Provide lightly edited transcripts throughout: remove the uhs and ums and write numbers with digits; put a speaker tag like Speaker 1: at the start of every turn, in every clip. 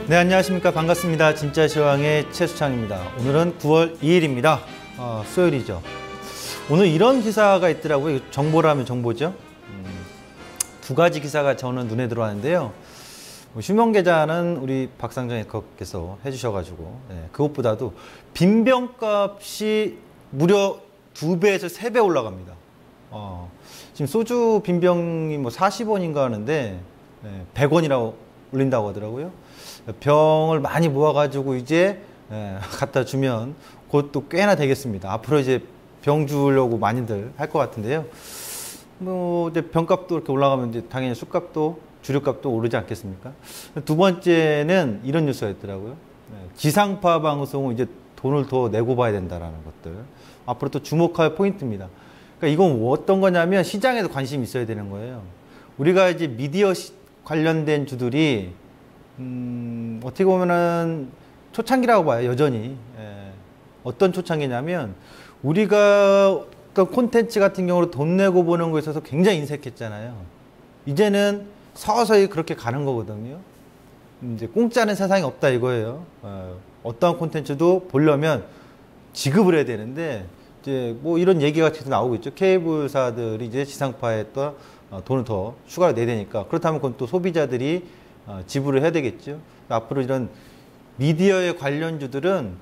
Speaker 1: 네, 안녕하십니까. 반갑습니다. 진짜 시황의 최수창입니다. 오늘은 9월 2일입니다. 수요일이죠. 오늘 이런 기사가 있더라고요. 정보라면 정보죠. 두 가지 기사가 저는 눈에 들어왔는데요. 휴먼 계좌는 우리 박상정 앵커께서 해주셔가지고, 그것보다도 빈병값이 무려 2배에서 3배 올라갑니다. 지금 소주 빈병이 뭐 40원인가 하는데 100원이라고 올린다고 하더라고요. 병을 많이 모아가지고 이제 갖다 주면 그것도 꽤나 되겠습니다. 앞으로 이제 병 주려고 많이들 할 것 같은데요. 뭐 이제 병값도 이렇게 올라가면 이제 당연히 술값도 주류값도 오르지 않겠습니까? 두 번째는 이런 뉴스가 있더라고요. 지상파 방송은 이제 돈을 더 내고 봐야 된다라는 것들. 앞으로 또 주목할 포인트입니다. 그러니까 이건 어떤 거냐면 시장에도 관심이 있어야 되는 거예요. 우리가 이제 미디어 관련된 주들이 어떻게 보면은 초창기라고 봐요, 여전히. 어떤 초창기냐면 우리가 어떤 콘텐츠 같은 경우로 돈 내고 보는 거에 있어서 굉장히 인색했잖아요. 이제는 서서히 그렇게 가는 거거든요. 이제 공짜는 세상에 없다 이거예요. 어떠한 콘텐츠도 보려면 지급을 해야 되는데 이제 뭐 이런 얘기가 계속 나오고 있죠. 케이블사들이 이제 지상파에 또 돈을 더 추가로 내야 되니까 그렇다면 그건 또 소비자들이 지불을 해야 되겠죠. 앞으로 이런 미디어의 관련주들은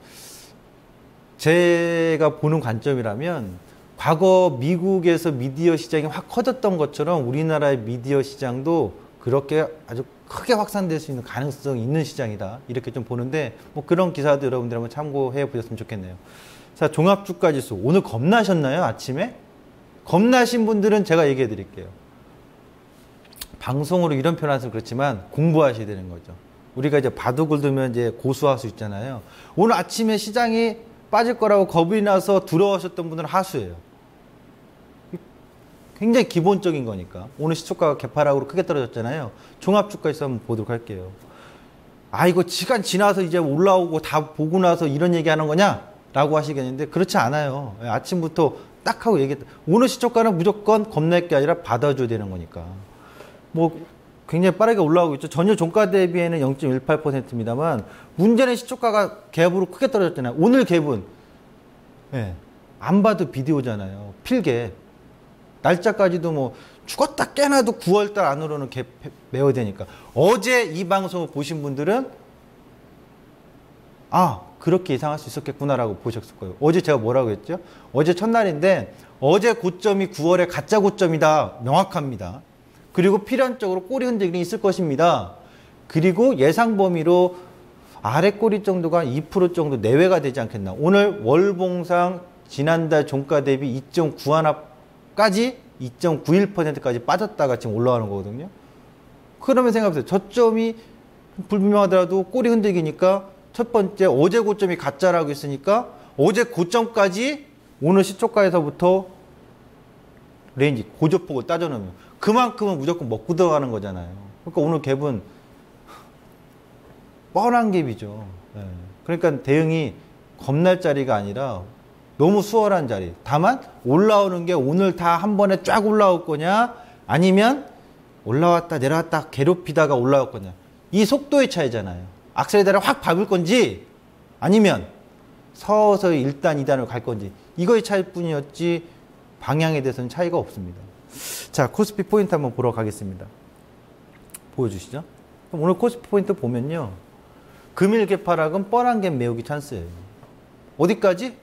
Speaker 1: 제가 보는 관점이라면 과거 미국에서 미디어 시장이 확 커졌던 것처럼 우리나라의 미디어 시장도 그렇게 아주 크게 확산될 수 있는 가능성이 있는 시장이다. 이렇게 좀 보는데 뭐 그런 기사도 여러분들 한번 참고해 보셨으면 좋겠네요. 자, 종합주가지수. 오늘 겁나셨나요? 아침에? 겁나신 분들은 제가 얘기해 드릴게요. 방송으로 이런 표현해서 그렇지만 공부하셔야 되는 거죠. 우리가 이제 바둑을 두면 이제 고수할 수 있잖아요. 오늘 아침에 시장이 빠질 거라고 겁이 나서 두려워하셨던 분들은 하수예요. 굉장히 기본적인 거니까. 오늘 시초가가 개파락으로 크게 떨어졌잖아요. 종합주가에서 한번 보도록 할게요. 아, 이거 시간 지나서 이제 올라오고 다 보고 나서 이런 얘기 하는 거냐? 라고 하시겠는데 그렇지 않아요. 아침부터 딱 하고 얘기했다. 오늘 시초가는 무조건 겁낼 게 아니라 받아줘야 되는 거니까. 뭐 굉장히 빠르게 올라오고 있죠. 전일 종가 대비에는 0.18%입니다만 문제는 시초가가 갭으로 크게 떨어졌잖아요. 오늘 갭은 안 봐도 비디오잖아요. 필갭. 날짜까지도 뭐 죽었다 깨나도 9월달 안으로는 갭 메워야 되니까. 어제 이 방송을 보신 분들은 아, 그렇게 예상할 수 있었겠구나라고 보셨을 거예요. 어제 제가 뭐라고 했죠? 어제 첫날인데 어제 고점이 9월의 가짜 고점이다. 명확합니다. 그리고 필연적으로 꼬리 흔들림이 있을 것입니다. 그리고 예상 범위로 아래 꼬리 정도가 2% 정도 내외가 되지 않겠나. 오늘 월봉상 지난달 종가 대비 2.91까지 2.91%까지 빠졌다가 지금 올라가는 거거든요. 그러면 생각해보세요. 저점이 불분명하더라도 꼬리 흔들기니까 첫 번째 어제 고점이 가짜라고 했으니까 어제 고점까지 오늘 시초가에서부터 레인지 고조폭을 따져놓으면 그만큼은 무조건 먹고 들어가는 거잖아요. 그러니까 오늘 갭은 뻔한 갭이죠. 그러니까 대응이 겁날 자리가 아니라 너무 수월한 자리. 다만 올라오는 게 오늘 다 한 번에 쫙 올라올 거냐 아니면 올라왔다 내려왔다 괴롭히다가 올라올 거냐. 이 속도의 차이잖아요. 악셀레다를 확 밟을 건지 아니면 서서히 1단 2단으로 갈 건지 이거의 차이일 뿐이었지 방향에 대해서는 차이가 없습니다. 자, 코스피 포인트 한번 보러 가겠습니다. 보여주시죠. 그럼 오늘 코스피 포인트 보면요. 금일 개파락은 뻔한 갭 메우기 찬스예요. 어디까지?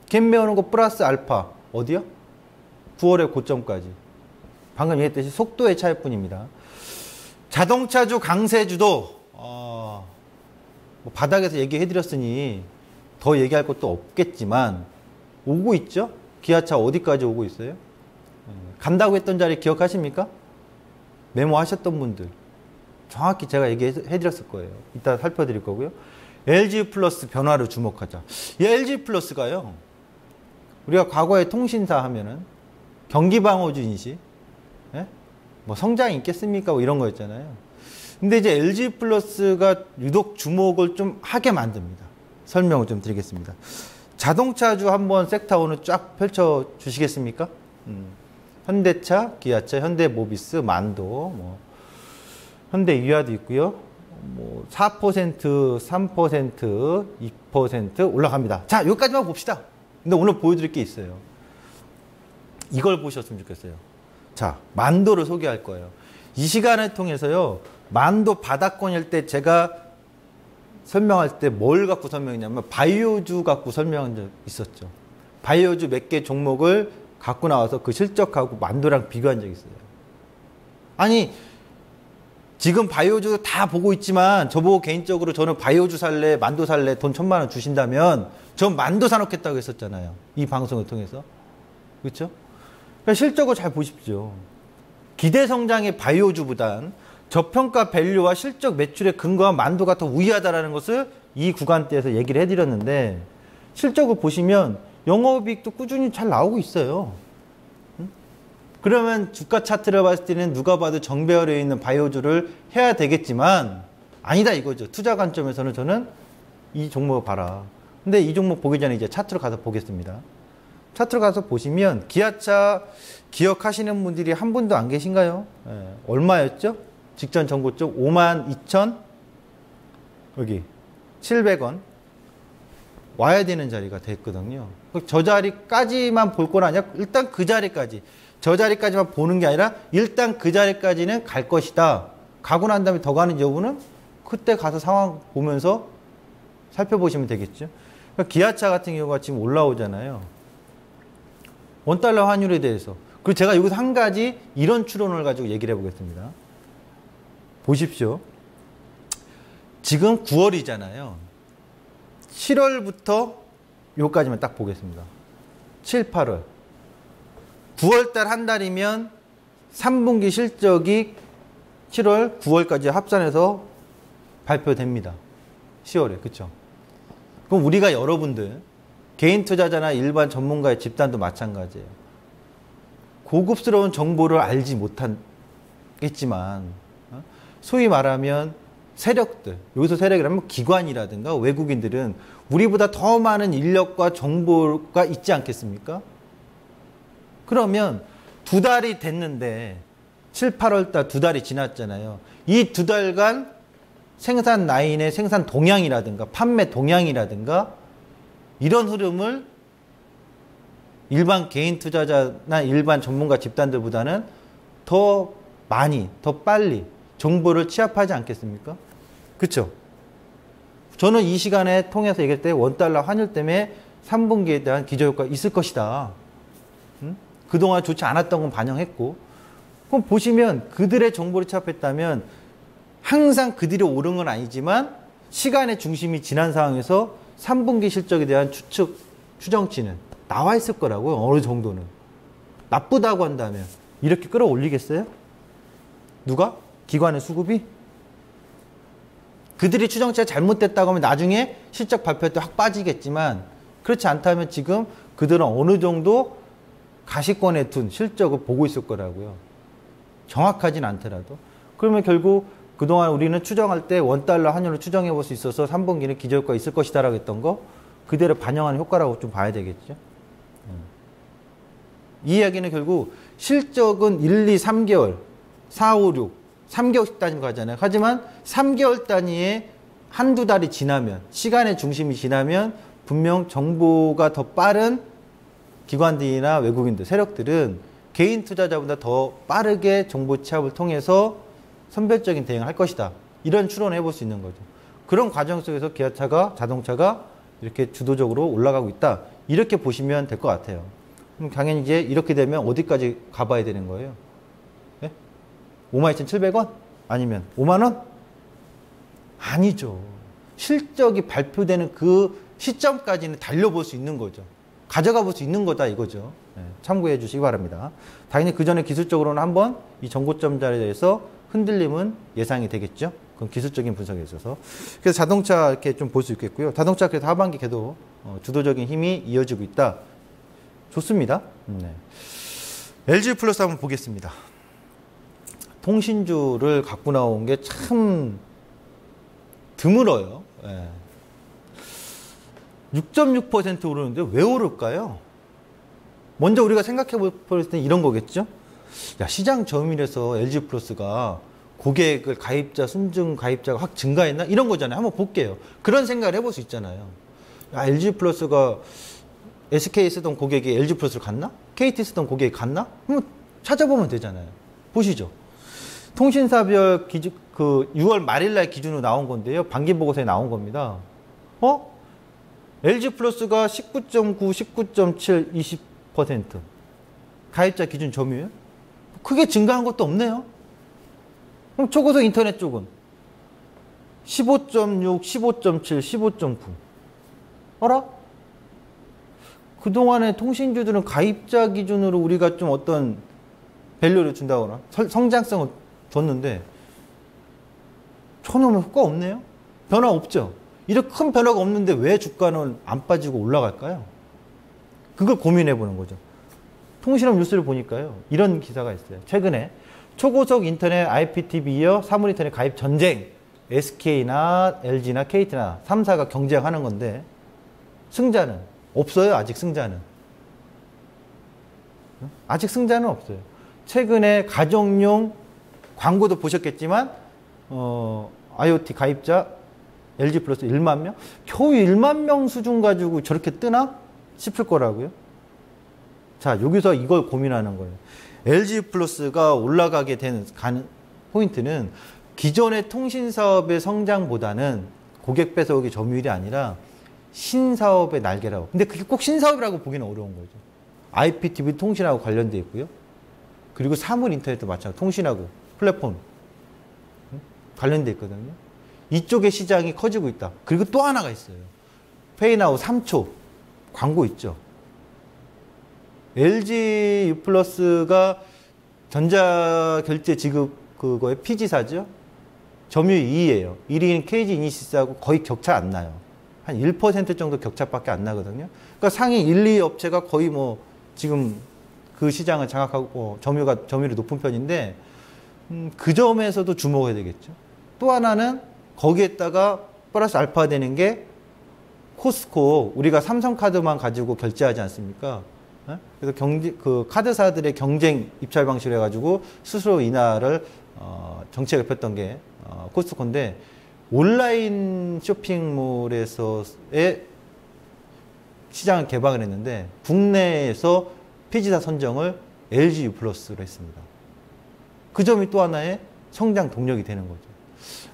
Speaker 1: 갭 메우는 거 플러스 알파. 어디요? 9월의 고점까지. 방금 얘기했듯이 속도의 차이일 뿐입니다. 자동차주 강세주도 뭐 바닥에서 얘기해드렸으니 더 얘기할 것도 없겠지만 오고 있죠? 기아차 어디까지 오고 있어요? 간다고 했던 자리 기억하십니까? 메모하셨던 분들 정확히 제가 얘기해드렸을 거예요. 이따 살펴드릴 거고요. LG 플러스 변화를 주목하자. 이 LG 플러스가요. 우리가 과거에 통신사 하면은 경기방어주 인식, 뭐 성장이 있겠습니까? 뭐 이런 거였잖아요. 근데 이제 LG 플러스가 유독 주목을 좀 하게 만듭니다. 설명을 좀 드리겠습니다. 자동차주 한번 섹터 오늘 쫙 펼쳐 주시겠습니까? 현대차, 기아차, 현대모비스, 만도, 뭐 현대유아도 있고요. 뭐 4%, 3%, 2% 올라갑니다. 자, 여기까지만 봅시다. 근데 오늘 보여드릴 게 있어요. 이걸 보셨으면 좋겠어요. 자, 만도를 소개할 거예요. 이 시간을 통해서요, 만도 바닥권일 때 제가 설명할 때 뭘 갖고 설명했냐면 바이오주 갖고 설명한 적 있었죠. 바이오주 몇 개 종목을 갖고 나와서 그 실적하고 만도랑 비교한 적이 있어요. 아니, 지금 바이오주 다 보고 있지만 저보고 개인적으로 저는 바이오주 살래, 만도 살래, 돈 1,000만 원 주신다면 전 만도 사놓겠다고 했었잖아요. 이 방송을 통해서. 그렇죠? 그러니까 실적을 잘 보십시오. 기대 성장의 바이오주보단 저평가 밸류와 실적 매출에 근거한 만도가 더 우위하다라는 것을 이 구간대에서 얘기를 해드렸는데, 실적을 보시면 영업이익도 꾸준히 잘 나오고 있어요. 그러면 주가 차트를 봤을 때는 누가 봐도 정배열에 있는 바이오주를 해야 되겠지만 아니다 이거죠. 투자 관점에서는 저는 이 종목을 봐라. 근데 이 종목 보기 전에 이제 차트로 가서 보겠습니다. 차트로 가서 보시면 기아차 기억하시는 분들이 한 분도 안 계신가요? 네. 얼마였죠? 직전 정고점 52,000 여기 700원 와야 되는 자리가 됐거든요. 저 자리까지만 볼 건 아니야. 일단 그 자리까지, 저 자리까지만 보는 게 아니라 일단 그 자리까지는 갈 것이다. 가고 난 다음에 더 가는 여부는 그때 가서 상황 보면서 살펴보시면 되겠죠. 그러니까 기아차 같은 경우가 지금 올라오잖아요. 원달러 환율에 대해서. 그리고 제가 여기서 한 가지 이런 추론을 가지고 얘기를 해보겠습니다. 보십시오. 지금 9월이잖아요. 7월부터 요까지만 딱 보겠습니다. 7, 8월. 9월달 한 달이면 3분기 실적이 7월, 9월까지 합산해서 발표됩니다. 10월에. 그쵸? 그럼 우리가 여러분들, 개인 투자자나 일반 전문가의 집단도 마찬가지예요. 고급스러운 정보를 알지 못하겠지만, 소위 말하면 세력들, 여기서 세력이라면 기관이라든가 외국인들은 우리보다 더 많은 인력과 정보가 있지 않겠습니까? 그러면 2달이 됐는데 7, 8월 달 2달이 지났잖아요. 이 2달간 생산 라인의 생산 동향이라든가 판매 동향이라든가 이런 흐름을 일반 개인 투자자나 일반 전문가 집단들보다는 더 많이, 더 빨리 정보를 취합하지 않겠습니까? 그렇죠? 저는 이 시간에 통해서 얘기할 때 원달러 환율 때문에 3분기에 대한 기저효과가 있을 것이다. 그동안 좋지 않았던 건 반영했고, 그럼 보시면 그들의 정보를 취합했다면 항상 그들이 오른 건 아니지만 시간의 중심이 지난 상황에서 3분기 실적에 대한 추정치는 나와 있을 거라고요. 어느 정도는. 나쁘다고 한다면 이렇게 끌어올리겠어요? 누가? 기관의 수급이? 그들이 추정치가 잘못됐다고 하면 나중에 실적 발표할 때 확 빠지겠지만, 그렇지 않다면 지금 그들은 어느 정도 가시권에 둔 실적을 보고 있을 거라고요. 정확하진 않더라도. 그러면 결국 그동안 우리는 추정할 때 원달러 환율을 추정해 볼 수 있어서 3분기는 기저효과가 있을 것이다 라고 했던 거 그대로 반영하는 효과라고 좀 봐야 되겠죠. 이 이야기는 결국 실적은 1, 2, 3개월, 4, 5, 6, 3개월씩 단위로 가잖아요. 하지만 3개월 단위에 한두 달이 지나면, 시간의 중심이 지나면 분명 정보가 더 빠른 기관들이나 외국인들, 세력들은 개인 투자자보다 더 빠르게 정보 취합을 통해서 선별적인 대응을 할 것이다. 이런 추론을 해볼 수 있는 거죠. 그런 과정 속에서 기아차가, 자동차가 이렇게 주도적으로 올라가고 있다. 이렇게 보시면 될 것 같아요. 그럼 당연히 이제 이렇게 되면 어디까지 가봐야 되는 거예요? 네? 52,700원? 아니면 5만원? 아니죠. 실적이 발표되는 그 시점까지는 달려볼 수 있는 거죠. 가져가 볼 수 있는 거다 이거죠. 네, 참고해 주시기 바랍니다. 당연히 그 전에 기술적으로는 한번 이 정고점 자리에 대해서 흔들림은 예상이 되겠죠. 그건 기술적인 분석에 있어서. 그래서 자동차 이렇게 좀 볼 수 있겠고요. 자동차 그래도 하반기 계속 주도적인 힘이 이어지고 있다. 좋습니다. 네. LG 플러스 한번 보겠습니다. 통신주를 갖고 나온 게 참 드물어요. 네. 6.6% 오르는데 왜 오를까요? 먼저 우리가 생각해 볼 때는 이런 거겠죠? 야, 시장 점유율에서 LG 플러스가 고객을 가입자, 순증 가입자가 확 증가했나? 이런 거잖아요. 한번 볼게요. 그런 생각을 해볼 수 있잖아요. 야, LG 플러스가 SK 쓰던 고객이 LG 플러스로 갔나? KT 쓰던 고객이 갔나? 한번 찾아보면 되잖아요. 보시죠. 통신사별 기준, 6월 말일날 기준으로 나온 건데요. 반기보고서에 나온 겁니다. LG 플러스가 19.9, 19.7, 20% 가입자 기준 점유율? 크게 증가한 것도 없네요. 그럼 초고속 인터넷 쪽은 15.6, 15.7, 15.9. 어라? 그동안에 통신주들은 가입자 기준으로 우리가 좀 어떤 밸류를 준다거나 성장성을 줬는데 전혀 효과 없네요. 변화 없죠. 이렇게 큰 변화가 없는데 왜 주가는 안 빠지고 올라갈까요? 그걸 고민해 보는 거죠. 통신업 뉴스를 보니까요. 이런 기사가 있어요. 최근에 초고속 인터넷 IPTV 사물 인터넷 가입 전쟁, SK나 LG나 KT나 3사가 경쟁하는 건데 승자는 없어요. 아직 승자는. 아직 승자는 없어요. 최근에 가정용 광고도 보셨겠지만 IoT 가입자 LG 플러스 1만 명? 겨우 1만 명 수준 가지고 저렇게 뜨나? 싶을 거라고요. 자, 여기서 이걸 고민하는 거예요. LG 플러스가 올라가게 되는 포인트는 기존의 통신사업의 성장보다는 고객 배속의 점유율이 아니라 신사업의 날개라고. 근데 그게 꼭 신사업이라고 보기는 어려운 거죠. IPTV 통신하고 관련되어 있고요. 그리고 사물 인터넷도 마찬가지로 통신하고 플랫폼 관련되어 있거든요. 이쪽의 시장이 커지고 있다. 그리고 또 하나가 있어요. 페이나우 3초 광고 있죠. LG U 플러스가 전자결제 지급 그거의 피지사죠. 점유율 2위예요. 1위는 KG 이니시스하고 거의 격차 안 나요. 한 1% 정도 격차밖에 안 나거든요. 그러니까 상위 1, 2 업체가 거의 뭐 지금 그 시장을 장악하고 점유율이 높은 편인데 그 점에서도 주목해야 되겠죠. 또 하나는 거기에다가 플러스 알파 되는 게 코스코, 우리가 삼성카드만 가지고 결제하지 않습니까? 그래서 그 카드사들의 경쟁 입찰 방식을 해가지고 스스로 인하를 정책을 폈던 게 코스트코인데 온라인 쇼핑몰에서의 시장을 개방을 했는데 국내에서 피지사 선정을 LG U 플러스로 했습니다. 그 점이 또 하나의 성장 동력이 되는 거죠.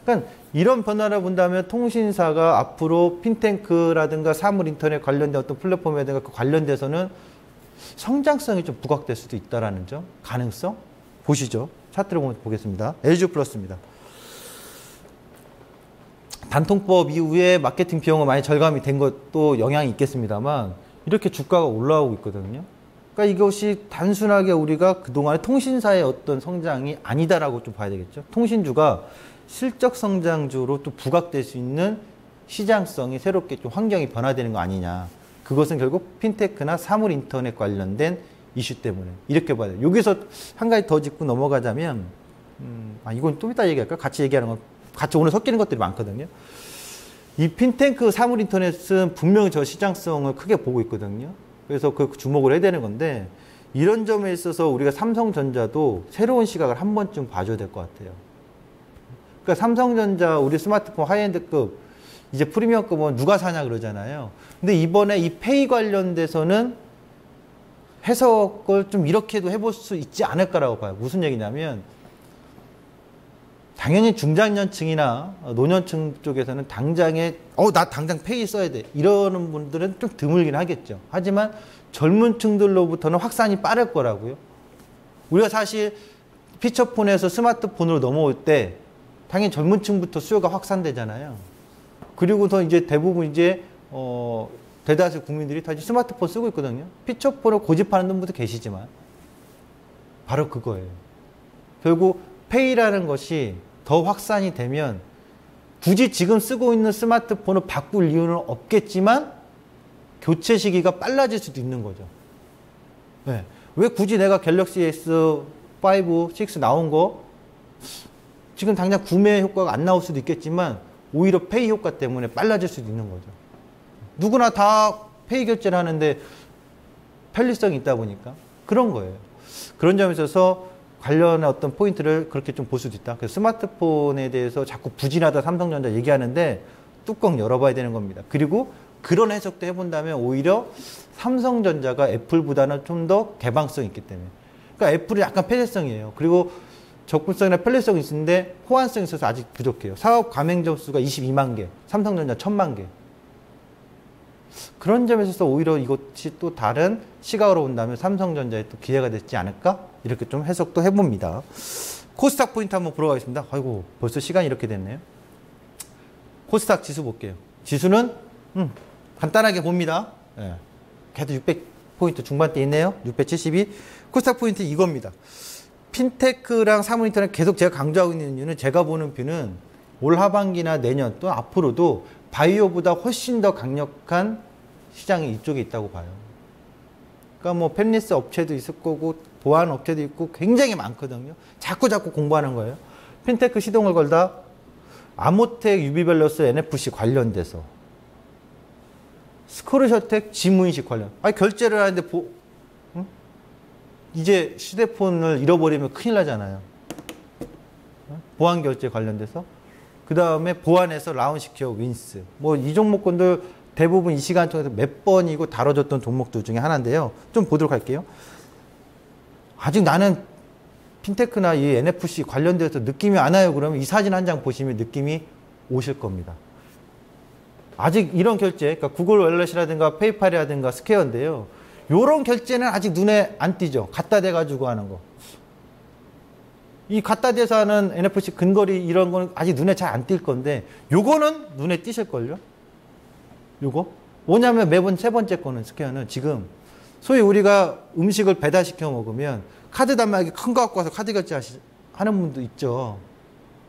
Speaker 1: 그러니까 이런 변화를 본다면 통신사가 앞으로 핀테크라든가 사물 인터넷 관련된 어떤 플랫폼이라든가 그 관련돼서는 성장성이 좀 부각될 수도 있다라는 점, 가능성 보시죠. 차트를 보겠습니다. LG U 플러스입니다. 단통법 이후에 마케팅 비용은 많이 절감이 된 것도 영향이 있겠습니다만 이렇게 주가가 올라오고 있거든요. 그러니까 이것이 단순하게 우리가 그동안의 통신사의 어떤 성장이 아니다라고 좀 봐야 되겠죠. 통신주가 실적 성장주로 또 부각될 수 있는 시장성이 새롭게 좀 환경이 변화되는 거 아니냐. 그것은 결국 핀테크나 사물 인터넷 관련된 이슈 때문에 이렇게 봐야 돼요. 여기서 한 가지 더 짚고 넘어가자면 이건 좀 이따 얘기할까? 같이 얘기하는 건 같이 오늘 섞이는 것들이 많거든요. 이 핀테크 사물 인터넷은 분명히 저 시장성을 크게 보고 있거든요. 그래서 그 주목을 해야 되는 건데 이런 점에 있어서 우리가 삼성전자도 새로운 시각을 한 번쯤 봐줘야 될 것 같아요. 그러니까 삼성전자 우리 스마트폰 하이엔드급 이제 프리미엄급은 누가 사냐 그러잖아요. 근데 이번에 이 페이 관련돼서는 해석을 좀 이렇게도 해볼 수 있지 않을까라고 봐요. 무슨 얘기냐면 당연히 중장년층이나 노년층 쪽에서는 당장에 나 당장 페이 써야 돼 이러는 분들은 좀 드물긴 하겠죠. 하지만 젊은 층들로부터는 확산이 빠를 거라고요. 우리가 사실 피처폰에서 스마트폰으로 넘어올 때 당연히 젊은 층부터 수요가 확산되잖아요. 그리고 더 이제 대부분 이제 대다수 국민들이 다 스마트폰 쓰고 있거든요. 피처폰을 고집하는 분들도 계시지만 바로 그거예요. 결국 페이라는 것이 더 확산이 되면 굳이 지금 쓰고 있는 스마트폰을 바꿀 이유는 없겠지만 교체 시기가 빨라질 수도 있는 거죠. 네. 왜 굳이 내가 갤럭시 S5, 6 나온 거 지금 당장 구매 효과가 안 나올 수도 있겠지만 오히려 페이 효과 때문에 빨라질 수도 있는 거죠. 누구나 다 페이 결제를 하는데 편리성이 있다 보니까 그런 거예요. 그런 점에 있어서 관련의 어떤 포인트를 그렇게 좀 볼 수도 있다. 그래서 스마트폰에 대해서 자꾸 부진하다 삼성전자 얘기하는데 뚜껑 열어봐야 되는 겁니다. 그리고 그런 해석도 해본다면 오히려 삼성전자가 애플보다는 좀 더 개방성이 있기 때문에. 그러니까 애플은 약간 폐쇄성이에요. 그리고 접근성이나 편리성이 있는데 호환성이 있어서 아직 부족해요. 사업 가맹점 수가 22만 개, 삼성전자 1000만 개. 그런 점에서 있어서 오히려 이것이 또 다른 시각으로 본다면 삼성전자에 또 기회가 되지 않을까? 이렇게 좀 해석도 해봅니다. 코스닥 포인트 한번 보러 가겠습니다. 아이고, 벌써 시간이 이렇게 됐네요. 코스닥 지수 볼게요. 지수는 간단하게 봅니다. 예. 걔도 600포인트 중반대 있네요. 672. 코스닥 포인트 이겁니다. 핀테크랑 사모니터는 계속 제가 강조하고 있는 이유는 제가 보는 뷰는 올 하반기나 내년 또 앞으로도 바이오보다 훨씬 더 강력한 시장이 이쪽에 있다고 봐요. 그러니까 뭐 팹리스 업체도 있을 거고 보안 업체도 있고 굉장히 많거든요. 자꾸 공부하는 거예요. 핀테크 시동을 걸다 아모텍, 유비밸러스, NFC 관련돼서 스코르셔텍, 지무인식 관련. 아니 결제를 하는데 이제 휴대폰을 잃어버리면 큰일 나잖아요. 보안 결제 관련돼서. 그 다음에 보안에서 라운시큐어, 윈스. 뭐 이 종목군들 대부분 이 시간 통해서 몇 번이고 다뤄졌던 종목들 중에 하나인데요. 좀 보도록 할게요. 아직 나는 핀테크나 이 NFC 관련돼서 느낌이 안 와요. 그러면 이 사진 한 장 보시면 느낌이 오실 겁니다. 아직 이런 결제, 그러니까 구글 월렛이라든가 페이팔이라든가 스퀘어인데요. 요런 결제는 아직 눈에 안 띄죠. 갖다 대가지고 하는 거. 이 갖다 대서 하는 NFC 근거리 이런 거는 아직 눈에 잘 안 띌 건데 요거는 눈에 띄실걸요? 요거? 뭐냐면 매번 세 번째 거는 스퀘어는 지금 소위 우리가 음식을 배달시켜 먹으면 카드 단말기 큰 거 갖고 와서 카드 결제 하는 분도 있죠.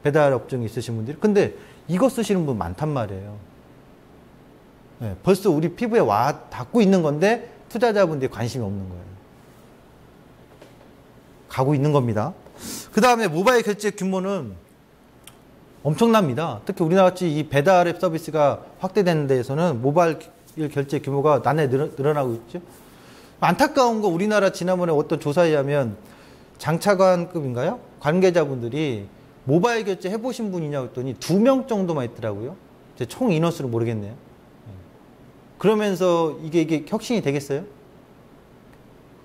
Speaker 1: 배달 업종이 있으신 분들이. 근데 이거 쓰시는 분 많단 말이에요. 네, 벌써 우리 피부에 와 닿고 있는 건데 투자자분들이 관심이 없는 거예요. 가고 있는 겁니다. 그 다음에 모바일 결제 규모는 엄청납니다. 특히 우리나라같이 이 배달앱 서비스가 확대되는 데에서는 모바일 결제 규모가 나날이 늘어나고 있죠. 안타까운 거 우리나라 지난번에 어떤 조사에 의하면 장차관급인가요? 관계자분들이 모바일 결제 해보신 분이냐고 했더니 2명 정도만 있더라고요. 제 총 인원수를 모르겠네요. 그러면서 이게 혁신이 되겠어요?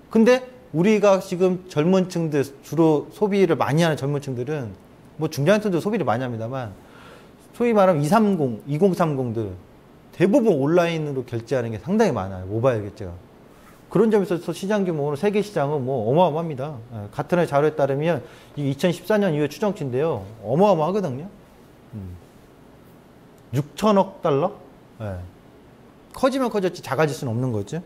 Speaker 1: 근데 우리가 지금 젊은 층들, 주로 소비를 많이 하는 젊은 층들은 뭐 중장년층도 소비를 많이 합니다만 소위 말하면 230, 2030들 대부분 온라인으로 결제하는 게 상당히 많아요. 모바일 결제가. 그런 점에서 시장 규모는 세계 시장은 뭐 어마어마합니다. 같은 해 자료에 따르면 이 2014년 이후의 추정치인데요. 어마어마하거든요. 6천억 달러? 네. 커지면 커졌지 작아질 수는 없는 거죠.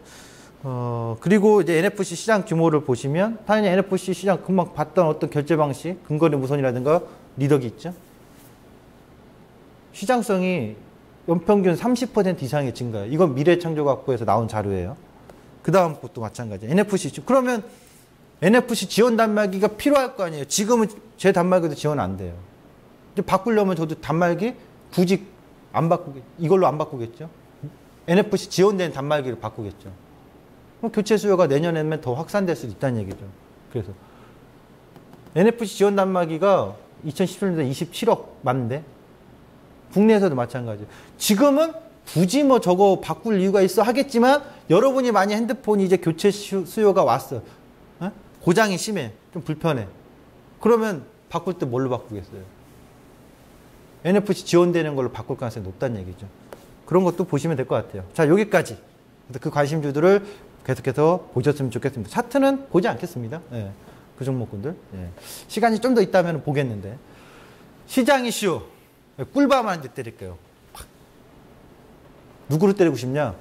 Speaker 1: 그리고 이제 NFC 시장 규모를 보시면 당연히 NFC 시장 금방 봤던 어떤 결제 방식, 근거리 무선이라든가 리더기 있죠. 시장성이 연평균 30% 이상의 증가예요. 이건 미래창조학부에서 나온 자료예요. 그 다음 것도 마찬가지예요. NFC. 그러면 NFC 지원 단말기가 필요할 거 아니에요. 지금은 제 단말기도 지원 안 돼요. 이제 바꾸려면 저도 단말기 굳이 이걸로 안 바꾸겠죠. NFC 지원된 단말기를 바꾸겠죠. 그럼 교체 수요가 내년에는 더 확산될 수도 있다는 얘기죠. 그래서 NFC 지원 단말기가 2017년도에 27억 대 국내에서도 마찬가지예요. 지금은 굳이 뭐 저거 바꿀 이유가 있어 하겠지만 여러분이 많이 핸드폰이 이제 교체 수요가 왔어. 고장이 심해. 좀 불편해. 그러면 바꿀 때 뭘로 바꾸겠어요? NFC 지원되는 걸로 바꿀 가능성이 높다는 얘기죠. 그런 것도 보시면 될 것 같아요. 자, 여기까지. 그 관심주들을 계속해서 보셨으면 좋겠습니다. 차트는 보지 않겠습니다. 예, 그 종목군들. 예. 시간이 좀 더 있다면 보겠는데. 시장 이슈. 꿀밤 한 대 때릴게요. 누구를 때리고 싶냐?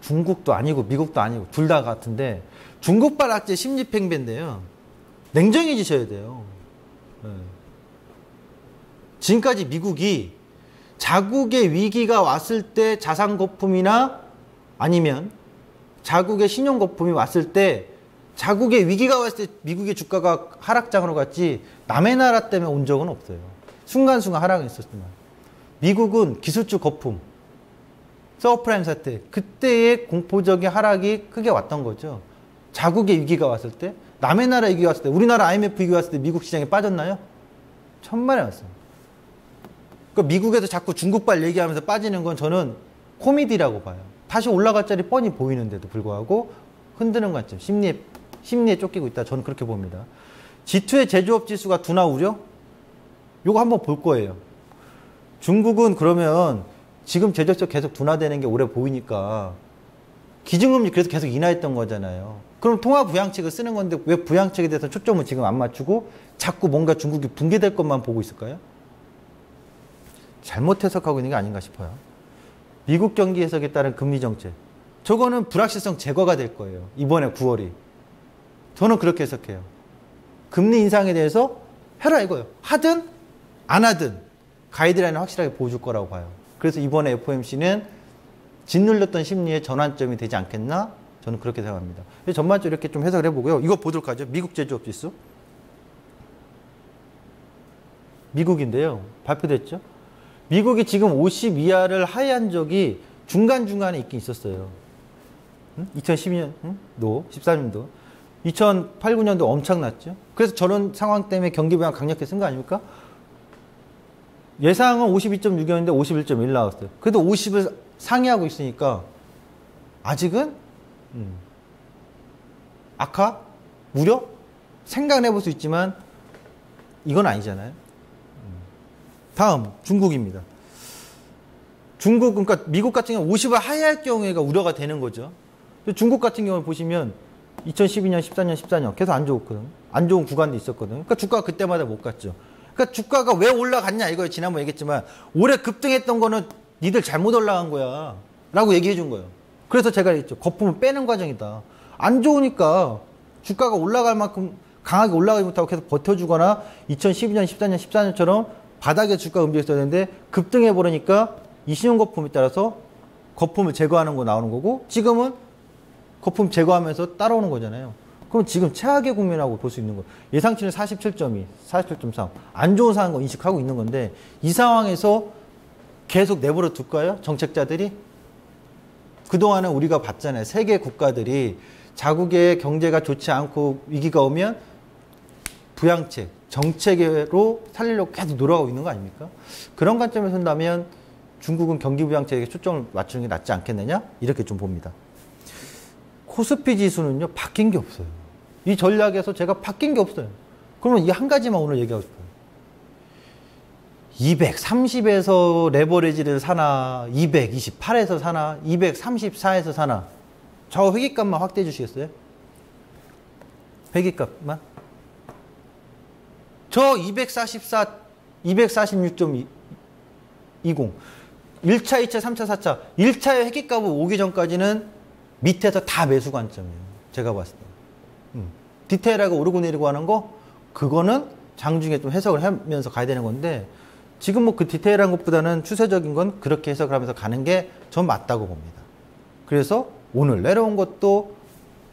Speaker 1: 중국도 아니고 미국도 아니고 둘 다 같은데 중국발 악재 심리팽배인데요. 냉정해지셔야 돼요. 예. 지금까지 미국이 자국의 위기가 왔을 때 자산 거품이나 아니면 자국의 신용 거품이 왔을 때 자국의 위기가 왔을 때 미국의 주가가 하락장으로 갔지 남의 나라 때문에 온 적은 없어요. 순간순간 하락은 있었지만 미국은 기술주 거품, 서프라임 사태 그때의 공포적인 하락이 크게 왔던 거죠. 자국의 위기가 왔을 때, 남의 나라 위기가 왔을 때, 우리나라 IMF 위기가 왔을 때 미국 시장에 빠졌나요? 천만에 왔습니다. 그러니까 미국에서 자꾸 중국발 얘기하면서 빠지는 건 저는 코미디라고 봐요. 다시 올라갈 자리 뻔히 보이는데도 불구하고 흔드는 관점, 심리에 쫓기고 있다. 저는 그렇게 봅니다. G2의 제조업 지수가 둔화 우려? 요거 한번 볼 거예요. 중국은 그러면 지금 제조업 계속 둔화되는 게 오래 보이니까 기준금리 그래서 계속 인하했던 거잖아요. 그럼 통화부양책을 쓰는 건데 왜 부양책에 대해서 초점을 지금 안 맞추고 자꾸 뭔가 중국이 붕괴될 것만 보고 있을까요? 잘못 해석하고 있는 게 아닌가 싶어요. 미국 경기 해석에 따른 금리 정책. 저거는 불확실성 제거가 될 거예요. 이번에 9월이. 저는 그렇게 해석해요. 금리 인상에 대해서 해라 이거예요. 하든 안 하든 가이드라인을 확실하게 보여줄 거라고 봐요. 그래서 이번에 FOMC는 짓눌렸던 심리의 전환점이 되지 않겠나? 저는 그렇게 생각합니다. 전반적으로 이렇게 좀 해석을 해보고요. 이거 보도록 하죠. 미국 제조업 지수. 미국인데요. 발표됐죠. 미국이 지금 50 이하를 하회한 적이 중간중간에 있긴 있었어요. 2012년도, 14년도. 2008, 9년도 엄청났죠. 그래서 저런 상황 때문에 경기 부양 강력하게 쓴 거 아닙니까? 예상은 52.6이었는데 51.1 나왔어요. 그래도 50을 상회하고 있으니까 아직은 악화? 우려? 생각은 해볼 수 있지만 이건 아니잖아요. 다음 중국입니다. 중국, 그러니까 미국 같은 경우 50을 하회할 경우에가 우려가 되는 거죠. 중국 같은 경우를 보시면 2012년, 14년, 14년 계속 안 좋았거든. 안 좋은 구간도 있었거든. 그러니까 주가가 그때마다 못 갔죠. 그러니까 주가가 왜 올라갔냐 이거 지난번에 얘기했지만 올해 급등했던 거는 니들 잘못 올라간 거야 라고 얘기해 준 거예요. 그래서 제가 했죠. 거품을 빼는 과정이다. 안 좋으니까 주가가 올라갈 만큼 강하게 올라가지 못하고 계속 버텨주거나 2012년, 14년, 14년처럼 바닥에 주가가 움직였어야 되는데 급등해 버리니까 이 신용거품에 따라서 거품을 제거하는 거 나오는 거고 지금은 거품 제거하면서 따라오는 거잖아요. 그럼 지금 최악의 국면이라고 볼 수 있는 거예요. 예상치는 47.2, 47.3. 안 좋은 상황 인식하고 있는 건데 이 상황에서 계속 내버려 둘까요? 정책자들이? 그동안은 우리가 봤잖아요. 세계 국가들이 자국의 경제가 좋지 않고 위기가 오면 부양책, 정책으로 살리려고 계속 노력하고 있는 거 아닙니까? 그런 관점에서 본다면 중국은 경기 부양책에 초점을 맞추는 게 낫지 않겠느냐? 이렇게 좀 봅니다. 코스피 지수는요, 바뀐 게 없어요. 이 전략에서 제가 바뀐 게 없어요. 그러면 이 한 가지만 오늘 얘기하고 싶어요. 230에서 레버리지를 사나, 228에서 사나, 234에서 사나. 저 회계값만 확대해 주시겠어요? 회계값만? 저 244, 246.20. 1차, 2차, 3차, 4차. 1차의 회계값을 오기 전까지는 밑에서 다 매수 관점이에요. 제가 봤을 때. 디테일하게 오르고 내리고 하는 거, 그거는 장중에 좀 해석을 하면서 가야 되는 건데, 지금 뭐 그 디테일한 것보다는 추세적인 건 그렇게 해석을 하면서 가는 게 전 맞다고 봅니다. 그래서 오늘 내려온 것도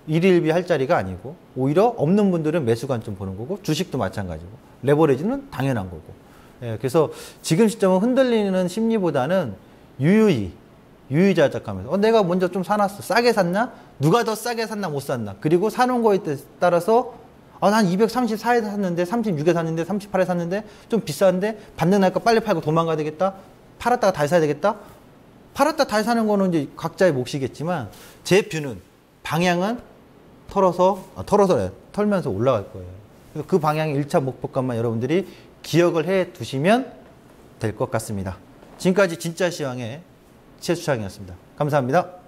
Speaker 1: 일일비 할 자리가 아니고, 오히려 없는 분들은 매수 관점 보는 거고, 주식도 마찬가지고, 레버리지는 당연한 거고. 예, 그래서 지금 시점은 흔들리는 심리보다는 유의자작하면서 내가 먼저 좀 사놨어. 싸게 샀나? 누가 더 싸게 샀나 못 샀나? 그리고 사놓은 거에 따라서 난 234에 샀는데 36에 샀는데 38에 샀는데 좀 비싼데 반등 날까 빨리 팔고 도망가야 되겠다. 팔았다가 다시 사야 되겠다. 팔았다 다시 사는 거는 이제 각자의 몫이겠지만 제 뷰는 방향은 털면서 올라갈 거예요. 그래서 그 방향의 1차 목표값만 여러분들이 기억을 해 두시면 될 것 같습니다. 지금까지 진짜 시황의 최수창이었습니다. 감사합니다.